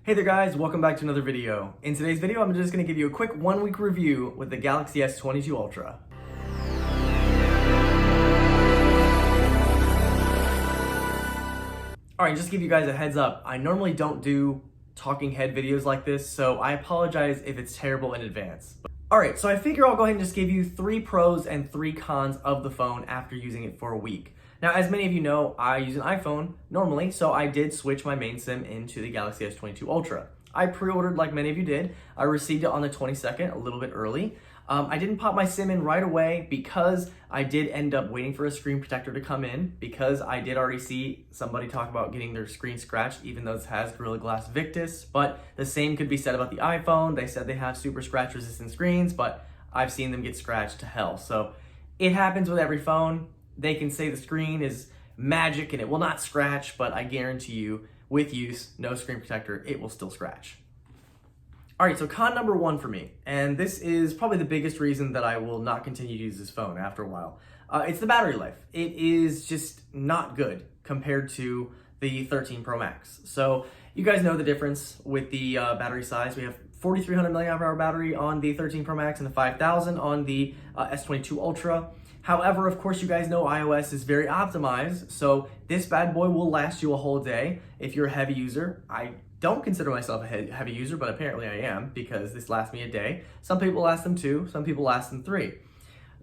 Hey there guys, welcome back to another video. In today's video, I'm just going to give you a quick 1-week review with the Galaxy S22 Ultra. Alright, just to give you guys a heads up, I normally don't do talking head videos like this, so I apologize if it's terrible in advance. Alright, so I figure I'll go ahead and just give you 3 pros and 3 cons of the phone after using it for a week. Now, as many of you know, I use an iPhone normally, so I did switch my main SIM into the Galaxy S22 Ultra. I pre-ordered like many of you did. I received it on the 22nd, a little bit early. I didn't pop my SIM in right away because I did end up waiting for a screen protector to come in because I did already see somebody talk about getting their screen scratched, even though this has Gorilla Glass Victus, but the same could be said about the iPhone. They said they have super scratch resistant screens, but I've seen them get scratched to hell. So it happens with every phone. They can say the screen is magic and it will not scratch, but I guarantee you, with use, no screen protector, it will still scratch. All right, so con number 1 for me, and this is probably the biggest reason that I will not continue to use this phone after a while. It's the battery life. It is just not good compared to the 13 Pro Max. So you guys know the difference with the battery size. We have 4,300 milliamp hour battery on the 13 Pro Max and the 5,000 on the S22 Ultra. However, of course, you guys know iOS is very optimized, so this bad boy will last you a whole day if you're a heavy user. I don't consider myself a heavy user, but apparently I am because this lasts me a day. Some people last them 2, some people last them 3.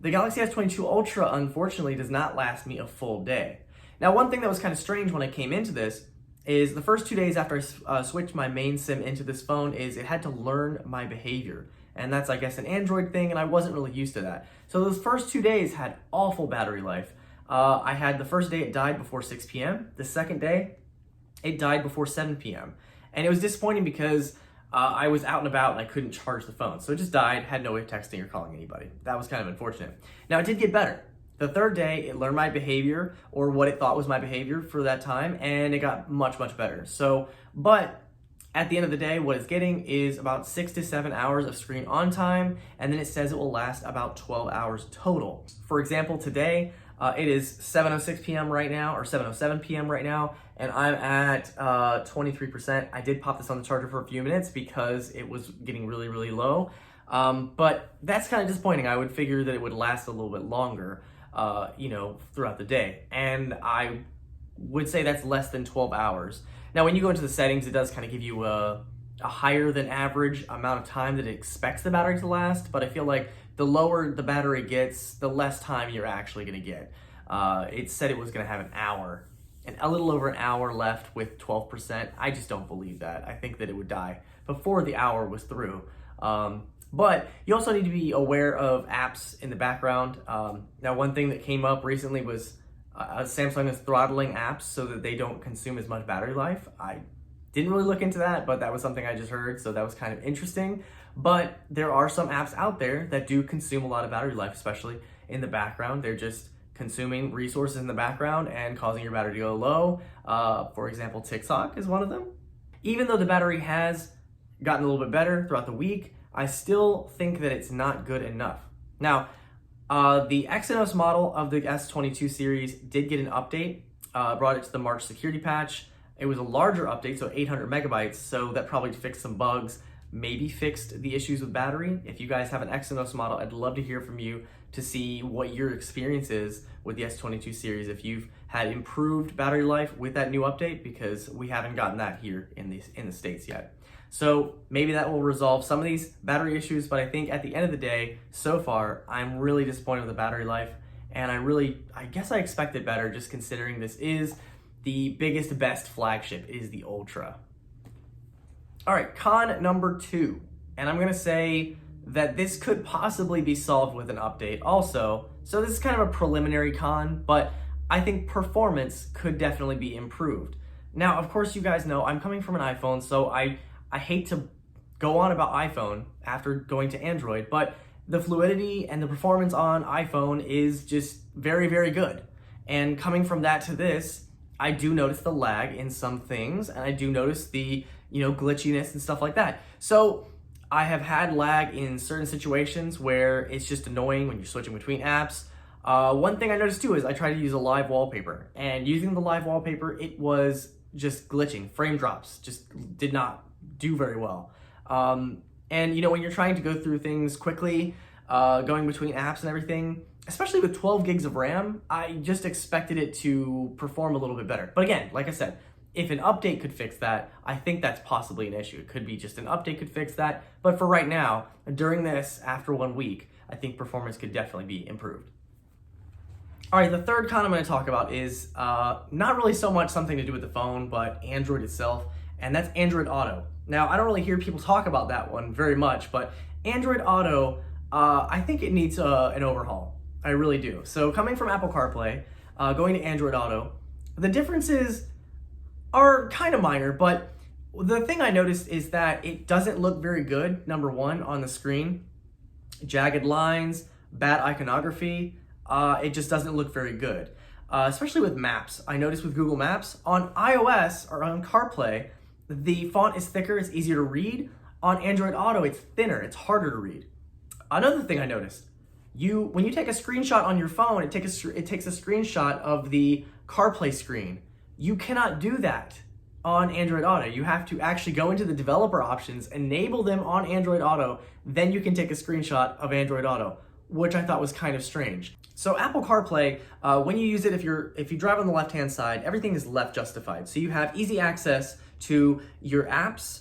The Galaxy S22 Ultra, unfortunately, does not last me a full day. Now, one thing that was kind of strange when I came into this is the first 2 days after I switched my main SIM into this phone is it had to learn my behavior. And that's, I guess, an Android thing, and I wasn't really used to that. So those first 2 days had awful battery life. I had the first day it died before 6 p.m. The second day, it died before 7 p.m. And it was disappointing because I was out and about and I couldn't charge the phone. So it just died, had no way of texting or calling anybody. That was kind of unfortunate. Now, it did get better. The third day, it learned my behavior, or what it thought was my behavior for that time, and it got much, much better. So, but at the end of the day, what it's getting is about 6 to 7 hours of screen on time, and then it says it will last about 12 hours total. For example, today, it is 7:06 p.m. right now, or 7:07 p.m. right now, and I'm at 23%. I did pop this on the charger for a few minutes because it was getting really, really low, but that's kind of disappointing. I would figure that it would last a little bit longer, throughout the day, and I would say that's less than 12 hours. Now, when you go into the settings, it does kind of give you a higher than average amount of time that it expects the battery to last, but I feel like the lower the battery gets, the less time you're actually going to get. It said it was going to have an hour, and a little over an hour left with 12%. I just don't believe that. I think that it would die before the hour was through. But you also need to be aware of apps in the background. Now, one thing that came up recently was Samsung is throttling apps so that they don't consume as much battery life. I didn't really look into that, but that was something I just heard, so that was kind of interesting. But there are some apps out there that do consume a lot of battery life, especially in the background. They're just consuming resources in the background and causing your battery to go low. For example, TikTok is one of them. Even though the battery has gotten a little bit better throughout the week, I still think that it's not good enough. Now, the Exynos model of the S22 series did get an update, brought it to the March security patch. It was a larger update, so 800 megabytes, so that probably fixed some bugs, maybe fixed the issues with battery. If you guys have an Exynos model, I'd love to hear from you to see what your experience is with the S22 series, if you've had improved battery life with that new update, because we haven't gotten that here in the States yet. So maybe that will resolve some of these battery issues, but I think at the end of the day, so far, I'm really disappointed with the battery life, and I guess I expected better, just considering this is the biggest, best flagship, is the Ultra. All right, con number 2, and I'm gonna say that this could possibly be solved with an update also. So this is kind of a preliminary con, but I think performance could definitely be improved. Now, of course, you guys know I'm coming from an iPhone, so I hate to go on about iPhone after going to Android, but the fluidity and the performance on iPhone is just very, very good. And coming from that to this, I do notice the lag in some things, and I do notice the, glitchiness and stuff like that. So I have had lag in certain situations where it's just annoying when you're switching between apps. One thing I noticed too is I tried to use a live wallpaper, and using the live wallpaper, it was just glitching. Frame drops just did not do very well. And you know, when you're trying to go through things quickly, going between apps and everything, especially with 12 gigs of RAM, I just expected it to perform a little bit better. But again, like I said, if an update could fix that, I think that's possibly an issue. It could be just an update could fix that. But for right now, during this, after 1 week, I think performance could definitely be improved. All right, the third con I'm going to talk about is not really so much something to do with the phone, but Android itself, and that's Android Auto. Now, I don't really hear people talk about that one very much, but Android Auto, I think it needs an overhaul. I really do. So coming from Apple CarPlay, going to Android Auto, the differences are kind of minor, but the thing I noticed is that it doesn't look very good, number one, on the screen. Jagged lines, bad iconography, it just doesn't look very good. Especially with maps. I noticed with Google Maps, on iOS or on CarPlay, the font is thicker, it's easier to read. On Android Auto, it's thinner, it's harder to read. Another thing I noticed, when you take a screenshot on your phone, it takes a screenshot of the CarPlay screen. You cannot do that on Android Auto. You have to actually go into the developer options, enable them on Android Auto, then you can take a screenshot of Android Auto, which I thought was kind of strange. So Apple CarPlay, when you use it, if you drive on the left-hand side, everything is left justified. So you have easy access to your apps,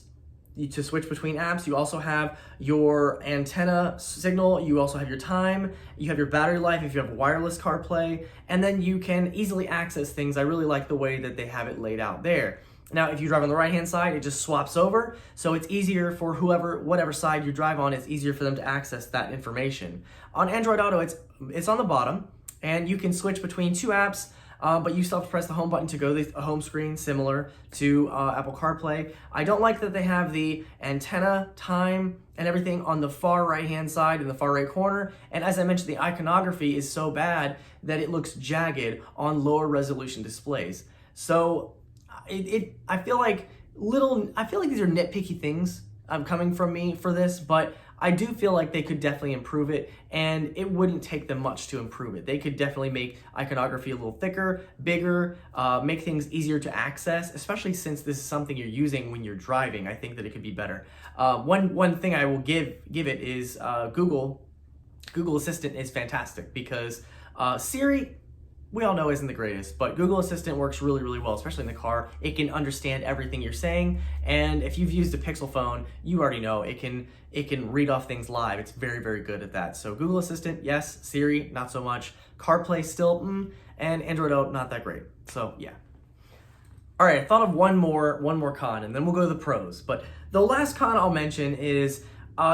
to switch between apps. You also have your antenna signal, you also have your time, you have your battery life if you have wireless CarPlay, and then you can easily access things. I really like the way that they have it laid out there. Now, if you drive on the right-hand side, it just swaps over, so it's easier for whatever side you drive on, it's easier for them to access that information. On Android Auto, it's on the bottom, and you can switch between two apps, but you still have to press the home button to go to the home screen, similar to Apple CarPlay. I don't like that they have the antenna, time, and everything on the far right-hand side in the far right corner, and as I mentioned, the iconography is so bad that it looks jagged on lower resolution displays. So I feel like these are nitpicky things coming from me for this, but I do feel like they could definitely improve it, and it wouldn't take them much to improve it. They could definitely make iconography a little thicker, bigger, make things easier to access, especially since this is something you're using when you're driving. I think that it could be better. One thing I will give it is Google Assistant is fantastic, because Siri, we all know, isn't the greatest, but Google Assistant works really, really well, especially in the car. It can understand everything you're saying, and if you've used a Pixel phone, you already know it can read off things live. It's very, very good at that. So Google Assistant, yes. Siri, not so much. CarPlay still, and Android Auto, not that great. So yeah. All right, I thought of one more con, and then we'll go to the pros. But the last con I'll mention is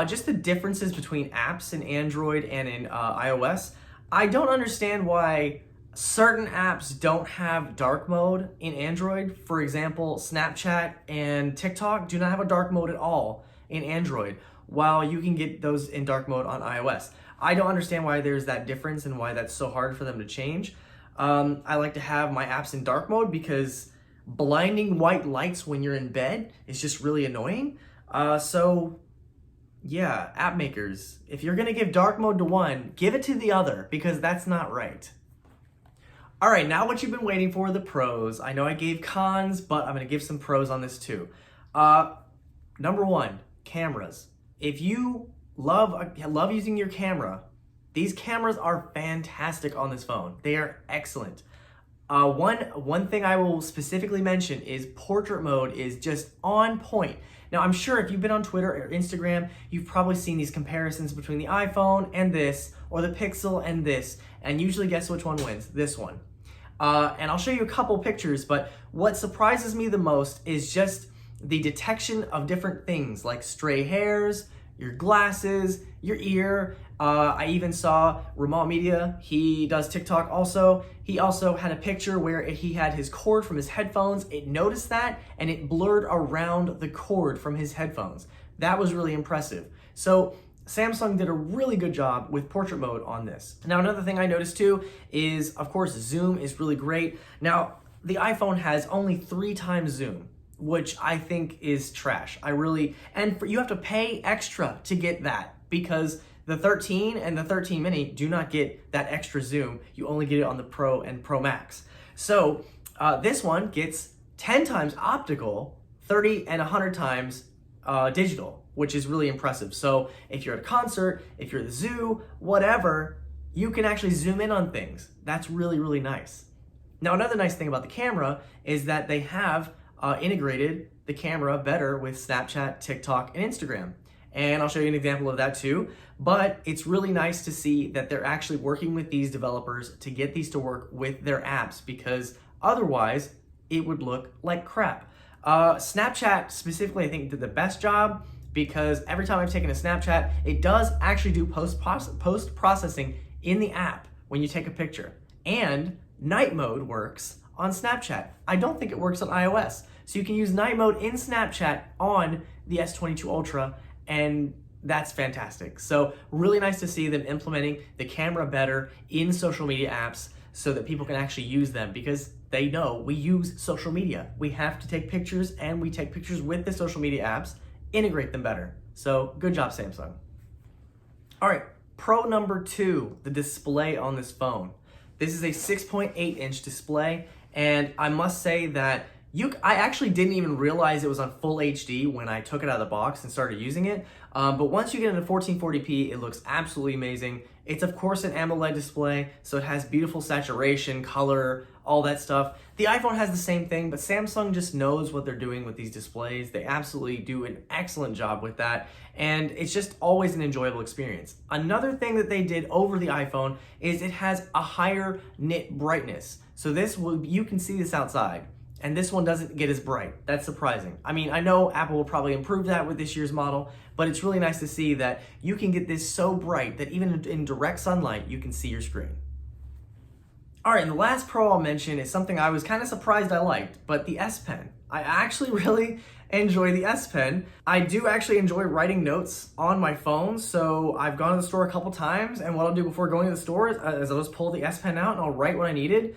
just the differences between apps in Android and in iOS. I don't understand why certain apps don't have dark mode in Android. For example, Snapchat and TikTok do not have a dark mode at all in Android, while you can get those in dark mode on iOS. I don't understand why there's that difference and why that's so hard for them to change. I like to have my apps in dark mode because blinding white lights when you're in bed is just really annoying. So yeah, app makers, if you're gonna give dark mode to one, give it to the other, because that's not right. All right, now what you've been waiting for, the pros. I know I gave cons, but I'm gonna give some pros on this too. Number one, cameras. If you love using your camera, these cameras are fantastic on this phone. They are excellent. One thing I will specifically mention is portrait mode is just on point. Now, I'm sure if you've been on Twitter or Instagram, you've probably seen these comparisons between the iPhone and this, or the Pixel and this, and usually guess which one wins? This one. And I'll show you a couple pictures, but what surprises me the most is just the detection of different things like stray hairs, your glasses, your ear. I even saw Ramal Media, he does TikTok also. He also had a picture where he had his cord from his headphones. It noticed that and it blurred around the cord from his headphones. That was really impressive. So Samsung did a really good job with portrait mode on this. Now, another thing I noticed too is, of course, zoom is really great. Now, the iPhone has only 3 times zoom, which I think is trash. You have to pay extra to get that, because the 13 and the 13 mini do not get that extra zoom. You only get it on the Pro and Pro Max. So this one gets 10 times optical, 30 and 100 times digital, which is really impressive. So if you're at a concert, if you're at the zoo, whatever, you can actually zoom in on things. That's really, really nice. Now, another nice thing about the camera is that they have integrated the camera better with Snapchat, TikTok, and Instagram. And I'll show you an example of that too. But it's really nice to see that they're actually working with these developers to get these to work with their apps, because otherwise it would look like crap. Snapchat specifically, I think, did the best job, because every time I've taken a Snapchat, it does actually do post-processing in the app when you take a picture. And night mode works on Snapchat. I don't think it works on iOS. So you can use night mode in Snapchat on the S22 Ultra, and that's fantastic. So really nice to see them implementing the camera better in social media apps so that people can actually use them, because they know we use social media. We have to take pictures, and we take pictures with the social media apps, integrate them better. So good job, Samsung. All right, pro number 2, the display on this phone. This is a 6.8-inch display, and I must say that I actually didn't even realize it was on full HD when I took it out of the box and started using it. But once you get into 1440p, it looks absolutely amazing. It's of course an AMOLED display, so it has beautiful saturation, color, all that stuff. The iPhone has the same thing, but Samsung just knows what they're doing with these displays. They absolutely do an excellent job with that, and it's just always an enjoyable experience. Another thing that they did over the iPhone is it has a higher nit brightness. So you can see this outside, and this one doesn't get as bright. That's surprising. I mean, I know Apple will probably improve that with this year's model, but it's really nice to see that you can get this so bright that even in direct sunlight, you can see your screen. All right, and the last pro I'll mention is something I was kind of surprised I liked, but the S Pen. I actually really enjoy the S Pen. I do actually enjoy writing notes on my phone, so I've gone to the store a couple times, and what I'll do before going to the store is I'll just pull the S Pen out and I'll write what I needed.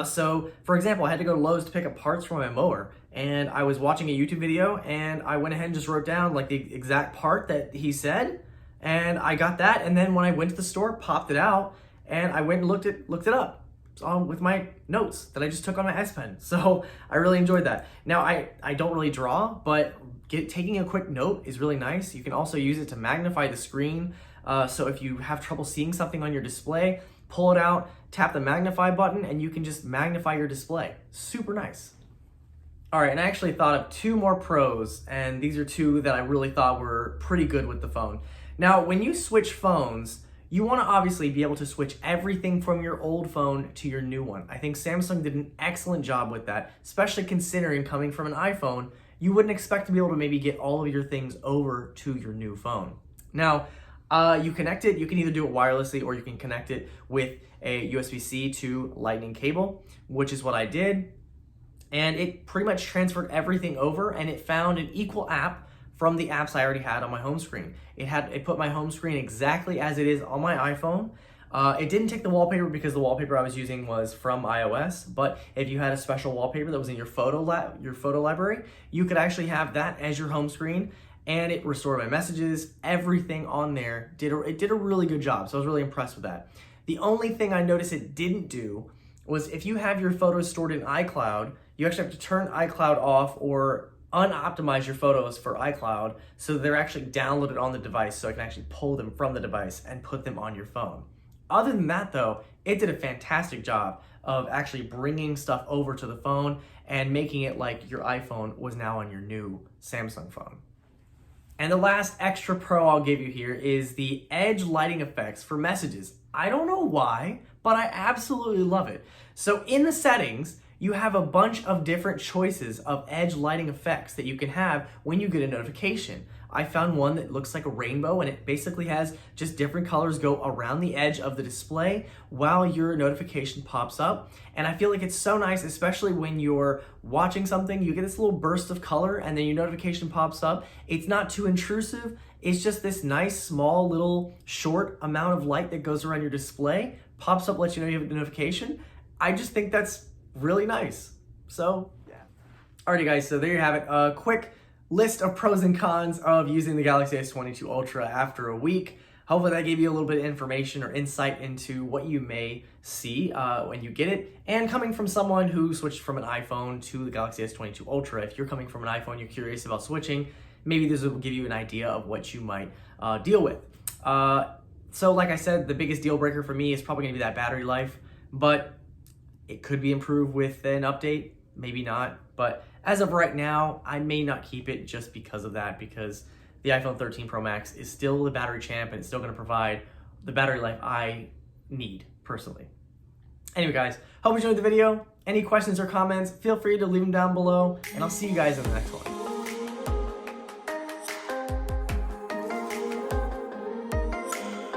So, for example, I had to go to Lowe's to pick up parts for my mower, and I was watching a YouTube video, and I went ahead and just wrote down like the exact part that he said, and I got that, and then when I went to the store, popped it out, and I went and looked it up with my notes that I just took on my S Pen. So I really enjoyed that. Now, I don't really draw, but taking a quick note is really nice. You can also use it to magnify the screen. So if you have trouble seeing something on your display, pull it out, tap the magnify button, and you can just magnify your display. Super nice. All right, and I actually thought of 2 more pros, and these are 2 that I really thought were pretty good with the phone. Now, when you switch phones, you want to obviously be able to switch everything from your old phone to your new one. I think Samsung did an excellent job with that, especially considering coming from an iPhone, you wouldn't expect to be able to maybe get all of your things over to your new phone. Now, you can either do it wirelessly, or you can connect it with a USB-C to Lightning cable, which is what I did. And it pretty much transferred everything over, and it found an equal app from the apps I already had on my home screen. It put my home screen exactly as it is on my iPhone. It didn't take the wallpaper because the wallpaper I was using was from iOS, but if you had a special wallpaper that was in your photo library, you could actually have that as your home screen, and it restored my messages, everything on there. It did a really good job, so I was really impressed with that. The only thing I noticed it didn't do was if you have your photos stored in iCloud, you actually have to turn iCloud off or unoptimize your photos for iCloud so they're actually downloaded on the device, so I can actually pull them from the device and put them on your phone. Other than that though, it did a fantastic job of actually bringing stuff over to the phone and making it like your iPhone was now on your new Samsung phone. And the last extra pro I'll give you here is the edge lighting effects for messages. I don't know why, but I absolutely love it. So in the settings, you have a bunch of different choices of edge lighting effects that you can have when you get a notification. I found one that looks like a rainbow, and it basically has just different colors go around the edge of the display while your notification pops up. And I feel like it's so nice, especially when you're watching something, you get this little burst of color and then your notification pops up. It's not too intrusive. It's just this nice, small, little, short amount of light that goes around your display, pops up, lets you know you have a notification. I just think that's really nice. So, yeah. Alrighty guys, so there you have it. A quick list of pros and cons of using the Galaxy S22 Ultra after a week. Hopefully that gave you a little bit of information or insight into what you may see when you get it. And coming from someone who switched from an iPhone to the Galaxy S22 Ultra, if you're coming from an iPhone, you're curious about switching, maybe this will give you an idea of what you might deal with. So like I said, the biggest deal breaker for me is probably gonna be that battery life, but it could be improved with an update, maybe not. But as of right now, I may not keep it just because of that, because the iPhone 13 Pro Max is still the battery champ and it's still gonna provide the battery life I need personally. Anyway guys, hope you enjoyed the video. Any questions or comments, feel free to leave them down below, and I'll see you guys in the next one.